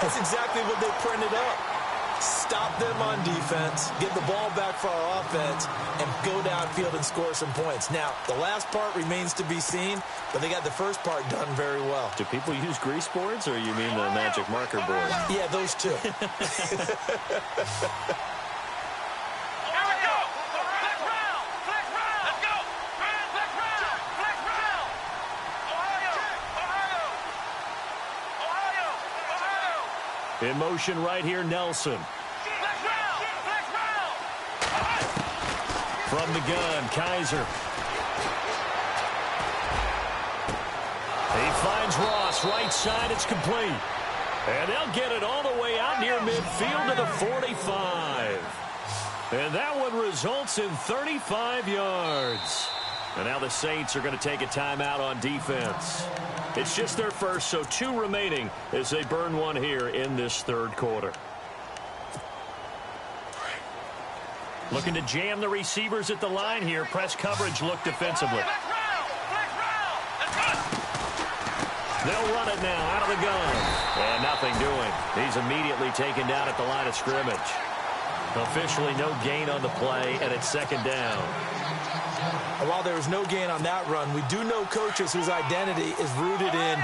That's exactly what they printed up. Stop them on defense, get the ball back for our offense, and go downfield and score some points. Now, the last part remains to be seen, but they got the first part done very well. Do people use grease boards, or you mean the magic marker board? Yeah, those two. In motion right here, Nelson. From the gun, Kaiser. He finds Ross, right side, it's complete. And they'll get it all the way out near midfield to the 45. And that one results in 35 yards. And now the Saints are going to take a timeout on defense. It's just their first, so 2 remaining as they burn one here in this third quarter. Looking to jam the receivers at the line here. Press coverage look defensively. They'll run it now out of the gun. And nothing doing. He's immediately taken down at the line of scrimmage. Officially no gain on the play, and it's second down. While there was no gain on that run, we do know coaches whose identity is rooted in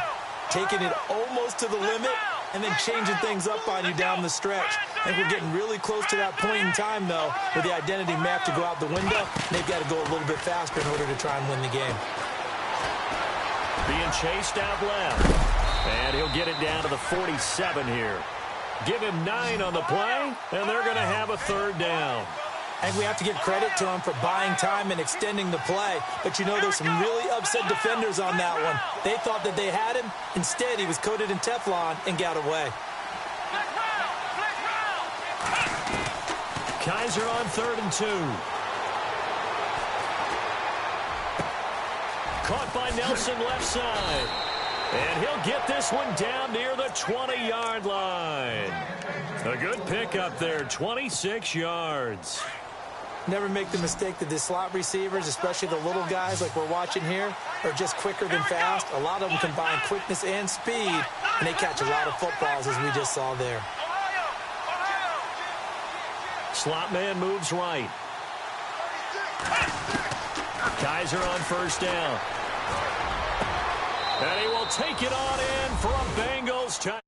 taking it almost to the limit and then changing things up on you down the stretch. I think we're getting really close to that point in time, though, where the identity map to go out the window, and they've got to go a little bit faster in order to try and win the game. Being chased out left, and he'll get it down to the 47 here. Give him 9 on the play, and they're going to have a third down. I think we have to give credit to him for buying time and extending the play. But, you know, there's some really upset defenders on that one. They thought that they had him. Instead, he was coated in Teflon and got away. Kaiser on 3rd and 2. Caught by Nelson left side. And he'll get this one down near the 20-yard line. A good pickup there, 26 yards. Never make the mistake that the slot receivers, especially the little guys like we're watching here, are just quicker than fast. A lot of them combine quickness and speed, and they catch a lot of footballs, as we just saw there. Slot man moves right. Kaiser on first down. And he will take it on in for a Bengals touchdown.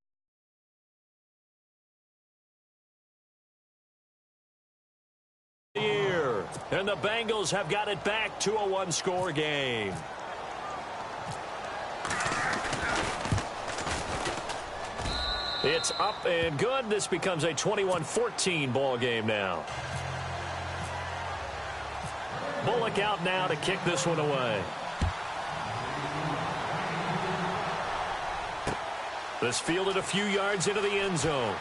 And the Bengals have got it back to a one-score game. It's up and good. This becomes a 21-14 ball game now. Bullock out now to kick this one away. This fielded a few yards into the end zone.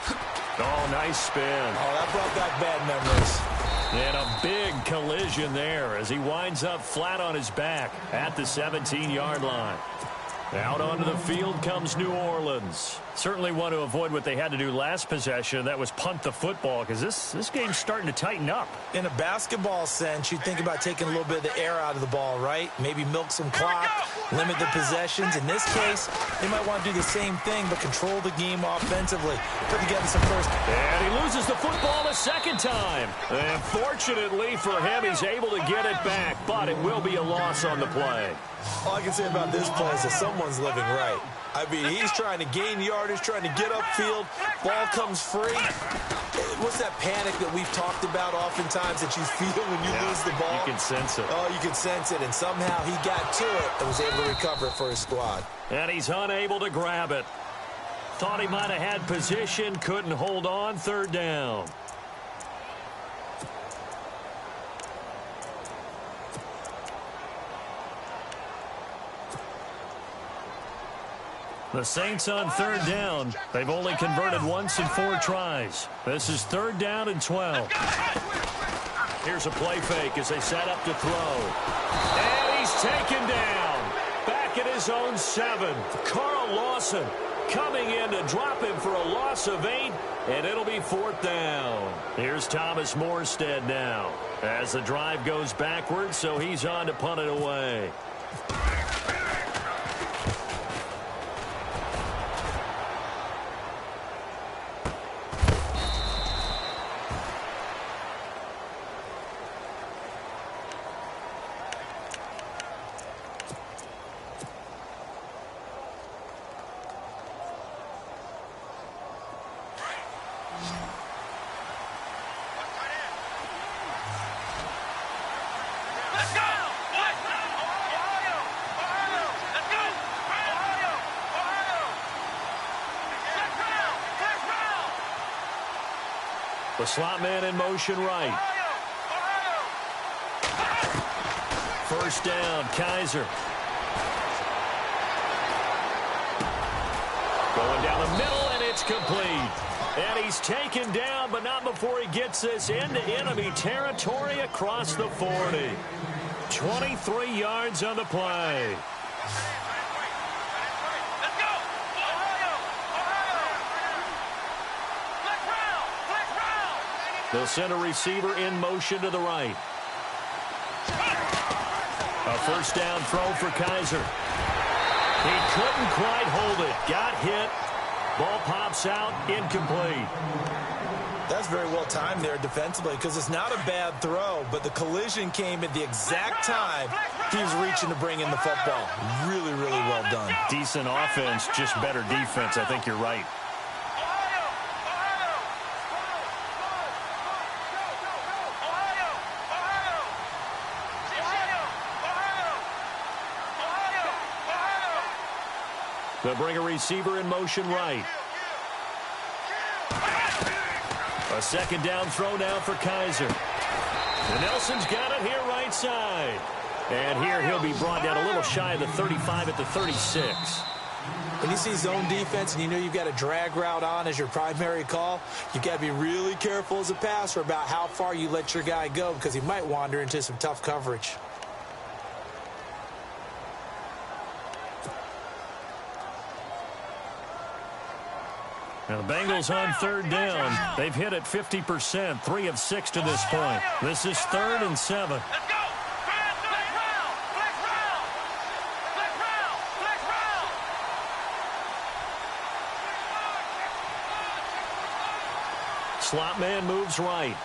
Oh, nice spin. Oh, that brought back bad memories. And a big collision there as he winds up flat on his back at the 17-yard line. Out onto the field comes New Orleans. Certainly want to avoid what they had to do last possession. That was punt the football, because this game's starting to tighten up. In a basketball sense, you think about taking a little bit of the air out of the ball, right? Maybe milk some clock, limit the possessions. In this case, they might want to do the same thing, but control the game offensively. Put together some first. And he loses the football a second time. And fortunately for him, he's able to get it back, but it will be a loss on the play. All I can say about this play is that someone's living right. I mean, he's trying to gain yardage, trying to get upfield. Ball comes free. What's that panic that we've talked about oftentimes that you feel when you lose the ball? You can sense it. Oh, you can sense it. And somehow he got to it and was able to recover it for his squad. And he's unable to grab it. Thought he might have had position, couldn't hold on, third down. The Saints on third down. They've only converted once in 4 tries. This is 3rd down and 12. Here's a play fake as they set up to throw. And he's taken down. Back at his own 7. Carl Lawson coming in to drop him for a loss of 8. And it'll be 4th down. Here's Thomas Morstead now as the drive goes backwards, so he's on to punt it away. The slot man in motion right. First down, Kaiser. Going down the middle, and it's complete. And he's taken down, but not before he gets this into enemy territory across the 40. 23 yards on the play. They'll send a receiver in motion to the right. A first down throw for Kaiser. He couldn't quite hold it. Got hit. Ball pops out. Incomplete. That's very well timed there defensively because it's not a bad throw, but the collision came at the exact time he was reaching to bring in the football. Really, really well done. Decent offense, just better defense. I think you're right. They'll bring a receiver in motion right. A second down throw now for Kaiser. And Nelson's got it here right side. And here he'll be brought down a little shy of the 35 at the 36. When you see zone defense and you know you've got a drag route on as your primary call, you've got to be really careful as a passer about how far you let your guy go because he might wander into some tough coverage. Now the Bengals on third down. They've hit it 50%, 3 of 6 to this point. This is 3rd and 7. Slot man moves right.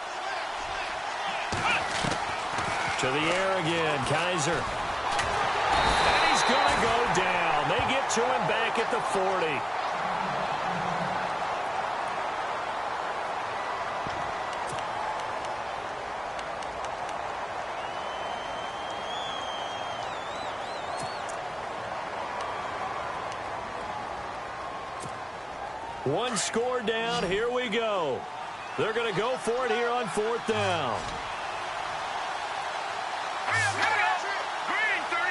To the air again, Kaiser. And he's going to go down. They get to him back at the 40. One score down. Here we go. They're going to go for it here on 4th down. Green, 39.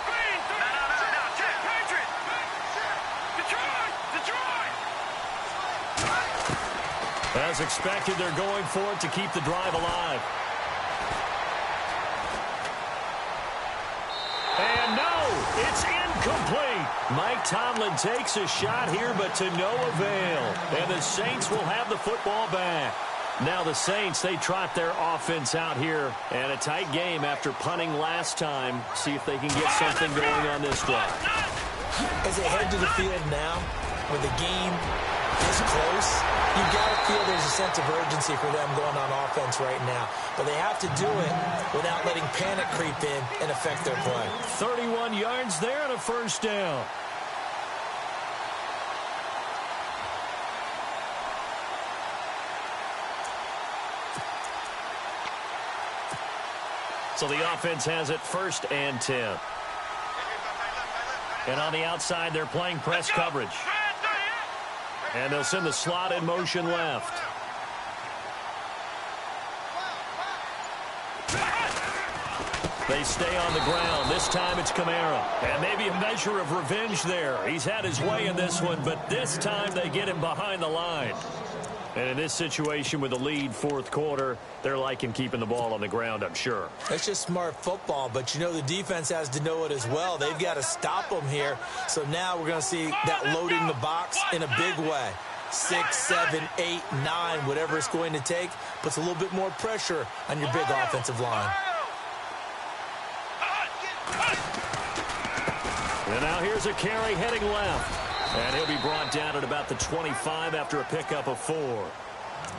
Green, 39. No, check. Patriot. Detroit. As expected, they're going for it to keep the drive alive. And no, it's incomplete. Mike Tomlin takes a shot here, but to no avail. And the Saints will have the football back. Now the Saints, they trot their offense out here. And a tight game after punting last time. See if they can get something going on this drive. As they head to the field now, where the game is close, you've got to feel there's a sense of urgency for them going on offense right now. But they have to do it without letting panic creep in and affect their play. 31 yards there and a first down. So the offense has it 1st and 10. And on the outside, they're playing press coverage. And they'll send the slot in motion left. They stay on the ground. This time it's Kamara. And maybe a measure of revenge there. He's had his way in this one, but this time they get him behind the line. And in this situation with the lead 4th quarter, they're liking keeping the ball on the ground, I'm sure. That's just smart football, but you know the defense has to know it as well. They've got to stop them here. So now we're going to see that loading the box in a big way. 6, 7, 8, 9, whatever it's going to take, puts a little bit more pressure on your big offensive line. And now here's a carry heading left. And he'll be brought down at about the 25 after a pickup of 4.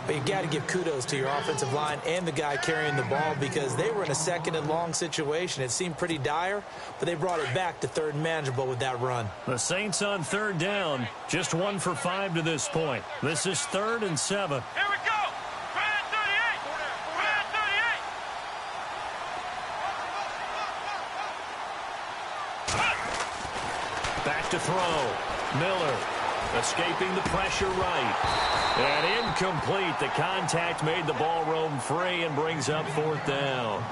But you got to give kudos to your offensive line and the guy carrying the ball because they were in a 2nd and long situation. It seemed pretty dire, but they brought it back to 3rd and manageable with that run. The Saints on 3rd down, just 1 for 5 to this point. This is 3rd and 7. Here we go. Brad 38. Brad 38. Back to throw. Miller. Escaping the pressure right. And incomplete. The contact made the ball roam free and brings up fourth down.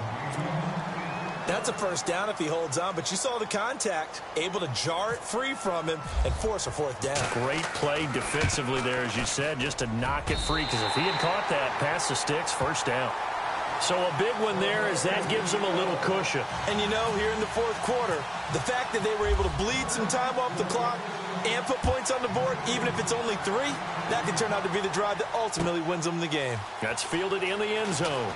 That's a first down if he holds on, but you saw the contact, able to jar it free from him and force a fourth down. Great play defensively there, as you said, just to knock it free, because if he had caught that, past the sticks, first down. So a big one there, as that gives him a little cushion. And you know, here in the fourth quarter, the fact that they were able to bleed some time off the clock and put points on the board, even if it's only 3, that could turn out to be the drive that ultimately wins them the game. That's fielded in the end zone.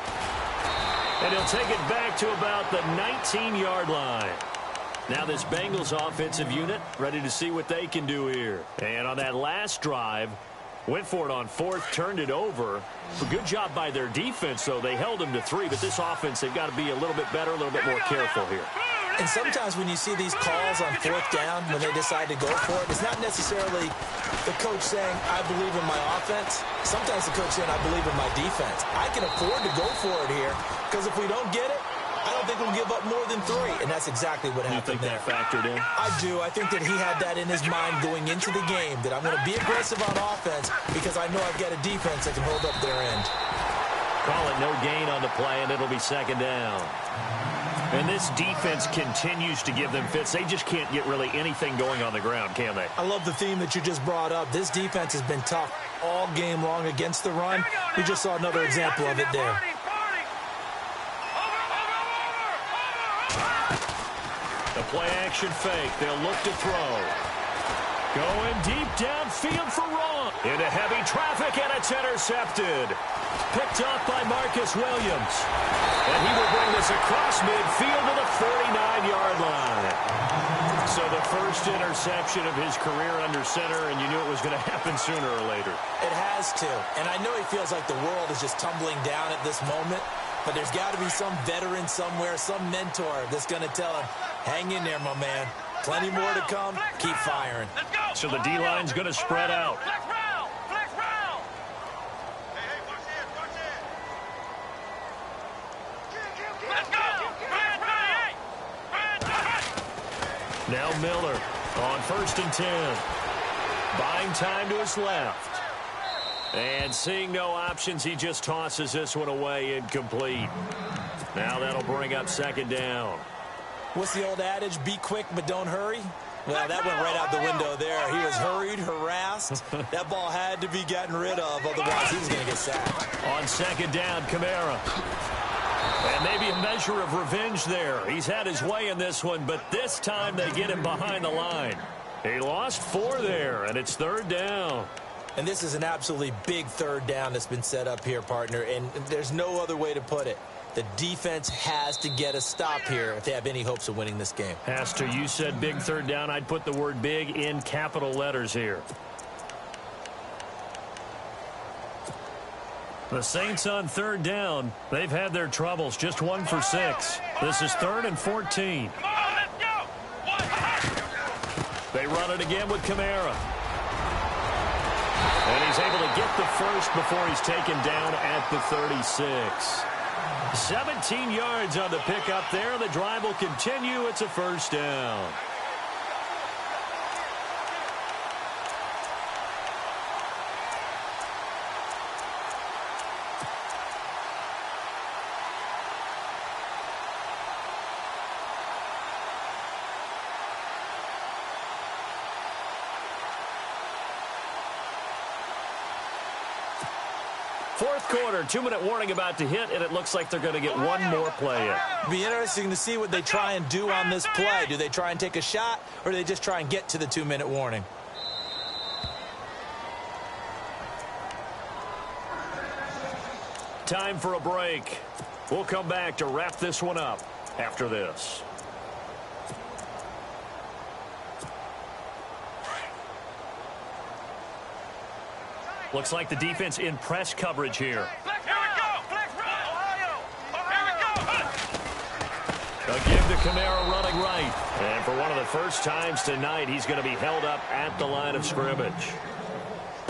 And he'll take it back to about the 19-yard line. Now this Bengals offensive unit ready to see what they can do here. And on that last drive, went for it on fourth, turned it over. A good job by their defense, though. They held them to 3, but this offense, they've got to be a little bit better, a little bit more careful here. And sometimes when you see these calls on fourth down, when they decide to go for it, it's not necessarily the coach saying, I believe in my offense. Sometimes the coach saying, I believe in my defense. I can afford to go for it here, because if we don't get it, I don't think we'll give up more than 3, and that's exactly what happened there. You think that factored in? I do. I think that he had that in his mind going into the game, that I'm going to be aggressive on offense because I know I've got a defense that can hold up their end. Call it no gain on the play, and it'll be second down. And this defense continues to give them fits. They just can't get really anything going on the ground, can they? I love the theme that you just brought up. This defense has been tough all game long against the run. We just saw another example of it there. The play-action fake. They'll look to throw. Going deep downfield for Wrong. Into heavy traffic, and it's intercepted. Picked off by Marcus Williams. And he will bring this across midfield to the 49-yard line. So the first interception of his career under center, and you knew it was going to happen sooner or later. It has to. And I know he feels like the world is just tumbling down at this moment, but there's got to be some veteran somewhere, some mentor that's going to tell him, hang in there, my man. Plenty more to come. Keep firing. So the D-line's going to spread out. Now Miller on 1st and 10. Buying time to his left. And seeing no options, he just tosses this one away incomplete. Now that'll bring up second down. What's the old adage? Be quick, but don't hurry. Well, that went right out the window there. He was hurried, harassed. That ball had to be gotten rid of, otherwise he was going to get sacked. On second down, Kamara. And maybe a measure of revenge there. He's had his way in this one, but this time they get him behind the line. He lost 4 there, and it's third down. And this is an absolutely big third down that's been set up here, partner, and there's no other way to put it. The defense has to get a stop here if they have any hopes of winning this game. Has to. You said big third down. I'd put the word big in capital letters here. The Saints on third down. They've had their troubles. Just 1 for 6. This is 3rd and 14. They run it again with Kamara. And he's able to get the first before he's taken down at the 36. 17 yards on the pickup there. The drive will continue. It's a first down. Fourth quarter, 2-minute warning about to hit, and it looks like they're going to get one more play in. It'll be interesting to see what they try and do on this play. Do they try and take a shot, or do they just try and get to the 2-minute warning? Time for a break. We'll come back to wrap this one up after this. Looks like the defense in press coverage here. A give to Kamara running right. And for one of the first times tonight, he's going to be held up at the line of scrimmage.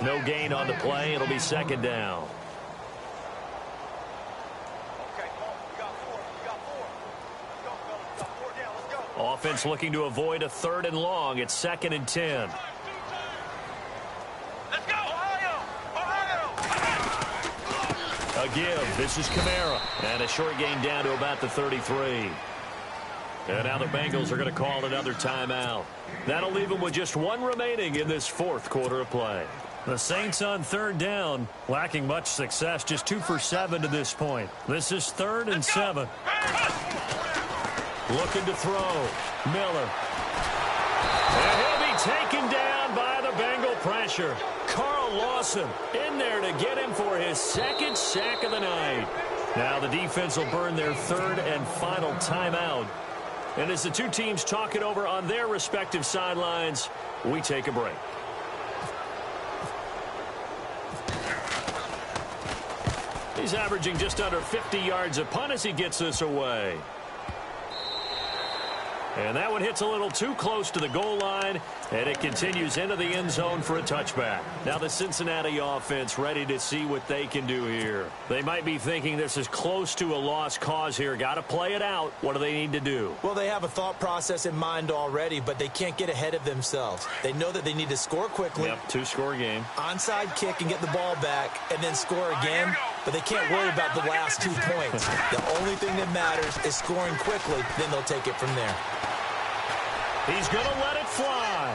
No gain on the play. It'll be second down. Offense looking to avoid a 3rd and long. It's 2nd and 10. A give. This is Kamara. And a short gain down to about the 33. And now the Bengals are going to call another timeout. That'll leave them with just one remaining in this fourth quarter of play. The Saints on third down, lacking much success, just 2 for 7 to this point. This is 3rd and 7. Looking to throw. Miller. And he'll be taken down by the Bengal pressure. Carl Lawson in there to get him for his 2nd sack of the night. Now the defense will burn their 3rd and final timeout. And as the two teams talk it over on their respective sidelines, we take a break. He's averaging just under 50 yards a punt as he gets this away. And that one hits a little too close to the goal line, and it continues into the end zone for a touchback. Now the Cincinnati offense ready to see what they can do here. They might be thinking this is close to a lost cause here. Got to play it out. What do they need to do? Well, they have a thought process in mind already, but they can't get ahead of themselves. They know that they need to score quickly. Yep, 2-score game. Onside kick and get the ball back, and then score again. But they can't worry about the last 2 points. The only thing that matters is scoring quickly. Then they'll take it from there. He's going to let it fly.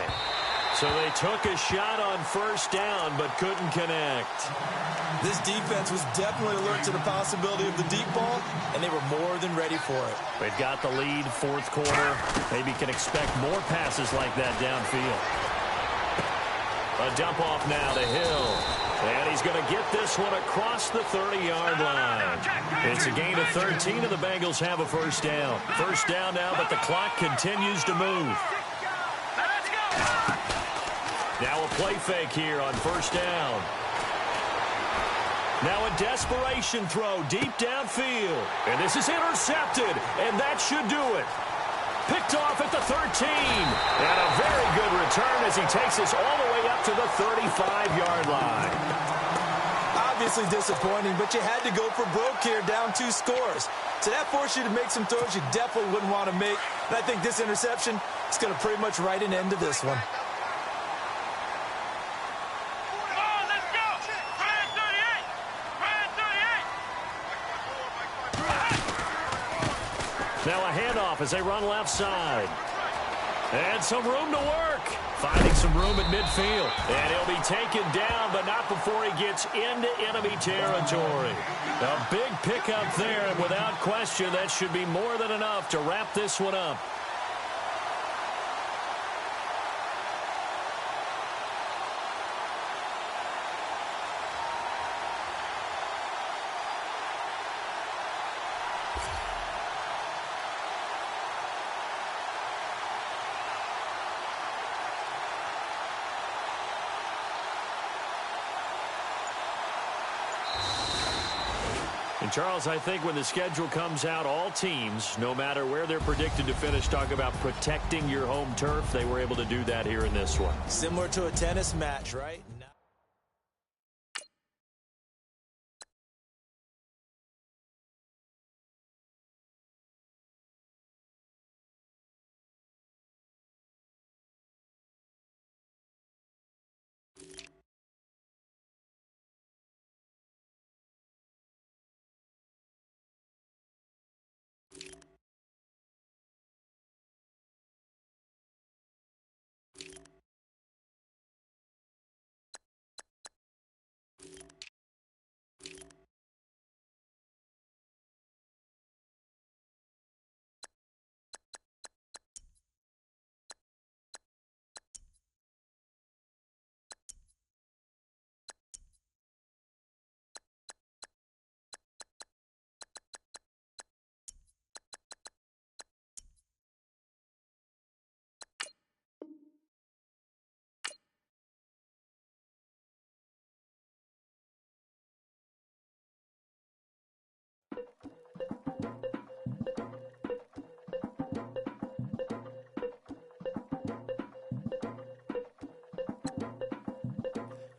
So they took a shot on first down but couldn't connect. This defense was definitely alert to the possibility of the deep ball, and they were more than ready for it. They've got the lead, fourth quarter. Maybe can expect more passes like that downfield. A dump off now to Hill. And he's going to get this one across the 30-yard line. It's a gain of 13, and the Bengals have a first down. First down now, but the clock continues to move. Now a play fake here on first down. Now a desperation throw deep downfield. And this is intercepted, and that should do it. Picked off at the 13. And a very good return as he takes us all the way up to the 35-yard line. Obviously disappointing, but you had to go for broke here, down 2 scores. So that forced you to make some throws you definitely wouldn't want to make. And I think this interception is going to pretty much write an end to this one. Now a handoff as they run left side. And some room to work. Finding some room at midfield. And he'll be taken down, but not before he gets into enemy territory. A big pickup there, and without question, that should be more than enough to wrap this one up. And Charles, I think when the schedule comes out, all teams, no matter where they're predicted to finish, talk about protecting your home turf. They were able to do that here in this one. Similar to a tennis match, right?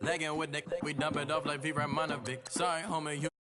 Legging with Nick, we dump it off like V. Ramanovic. Sorry, homie, you.